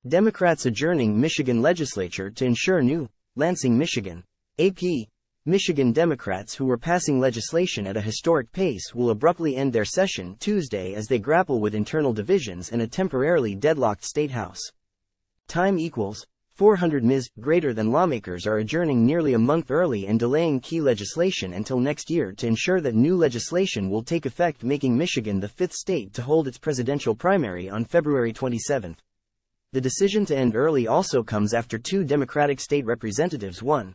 Democrats adjourning Michigan Legislature to ensure new LANSING, Michigan. AP. Michigan Democrats who were passing legislation at a historic pace will abruptly end their session Tuesday as they grapple with internal divisions and a temporarily deadlocked state house. Time equals 400 Ms. Greater than lawmakers are adjourning nearly a month early and delaying key legislation until next year to ensure that new legislation will take effect, making Michigan the fifth state to hold its presidential primary on February 27. The decision to end early also comes after two Democratic state representatives won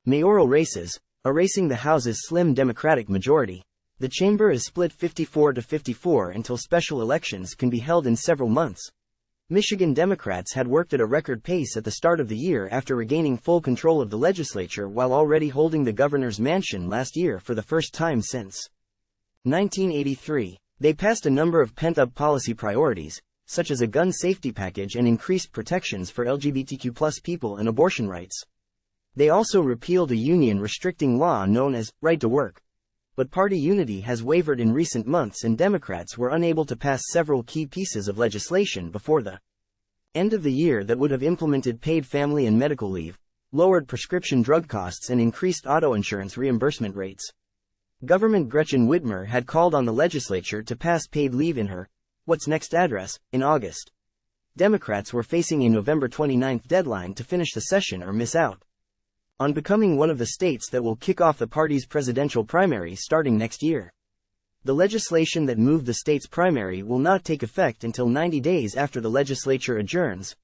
mayoral races, erasing the House's slim Democratic majority. The chamber is split 54-54 until special elections can be held in several months. Michigan Democrats had worked at a record pace at the start of the year after regaining full control of the legislature while already holding the governor's mansion last year for the first time since 1983. They passed a number of pent-up policy priorities, such as a gun safety package and increased protections for LGBTQ+ people and abortion rights. They also repealed a union-restricting law known as right to work. But party unity has wavered in recent months and Democrats were unable to pass several key pieces of legislation before the end of the year that would have implemented paid family and medical leave, lowered prescription drug costs and increased auto insurance reimbursement rates. Government Gretchen Whitmer had called on the legislature to pass paid leave in her What's Next address in August. Democrats were facing a November 29 deadline to finish the session or miss out on becoming one of the states that will kick off the party's presidential primary starting next year. The legislation that moved the state's primary will not take effect until 90 days after the legislature adjourns.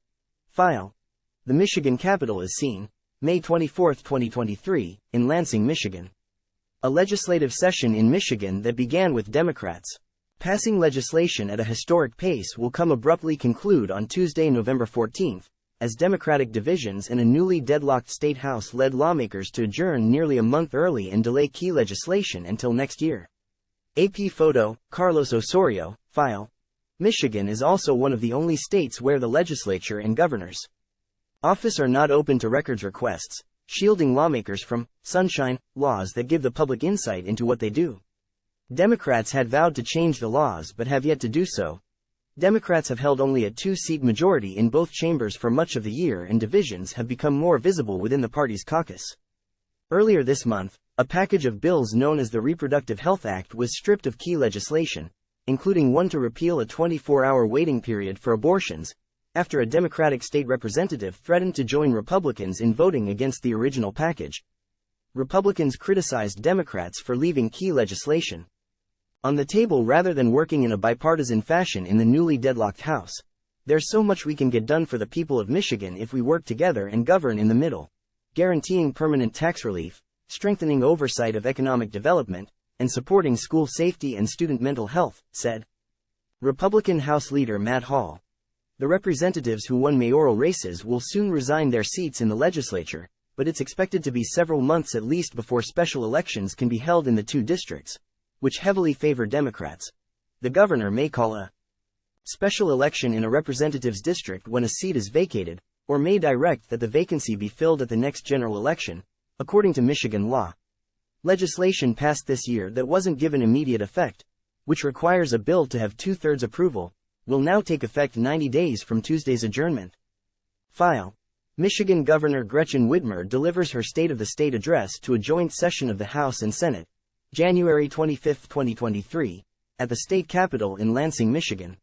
File. The Michigan Capitol is seen, May 24, 2023, in Lansing, Michigan. A legislative session in Michigan that began with Democrats passing legislation at a historic pace will come abruptly conclude on Tuesday, November 14, as Democratic divisions and a newly deadlocked state house led lawmakers to adjourn nearly a month early and delay key legislation until next year. AP photo, Carlos Osorio, file. Michigan is also one of the only states where the legislature and governor's office are not open to records requests, shielding lawmakers from sunshine laws that give the public insight into what they do. Democrats had vowed to change the laws but have yet to do so. Democrats have held only a two-seat majority in both chambers for much of the year and divisions have become more visible within the party's caucus. Earlier this month, a package of bills known as the Reproductive Health Act was stripped of key legislation, including one to repeal a 24-hour waiting period for abortions, after a Democratic state representative threatened to join Republicans in voting against the original package. Republicans criticized Democrats for leaving key legislation on the table rather than working in a bipartisan fashion in the newly deadlocked House. There's so much we can get done for the people of Michigan if we work together and govern in the middle, guaranteeing permanent tax relief, strengthening oversight of economic development, and supporting school safety and student mental health, said Republican House Leader Matt Hall. The representatives who won mayoral races will soon resign their seats in the legislature, but it's expected to be several months at least before special elections can be held in the two districts, which heavily favor Democrats. The governor may call a special election in a representative's district when a seat is vacated, or may direct that the vacancy be filled at the next general election, according to Michigan law. Legislation passed this year that wasn't given immediate effect, which requires a bill to have two-thirds approval, will now take effect 90 days from Tuesday's adjournment. File. Michigan Governor Gretchen Whitmer delivers her State of the State address to a joint session of the House and Senate, January 25, 2023, at the state capitol in Lansing, Michigan.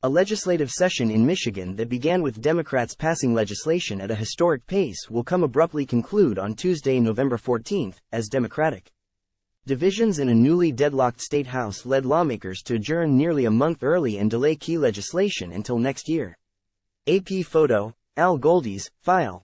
A legislative session in Michigan that began with Democrats passing legislation at a historic pace will come abruptly conclude on Tuesday, November 14, as Democratic divisions in a newly deadlocked state house led lawmakers to adjourn nearly a month early and delay key legislation until next year. AP photo, Al Goldy's, file.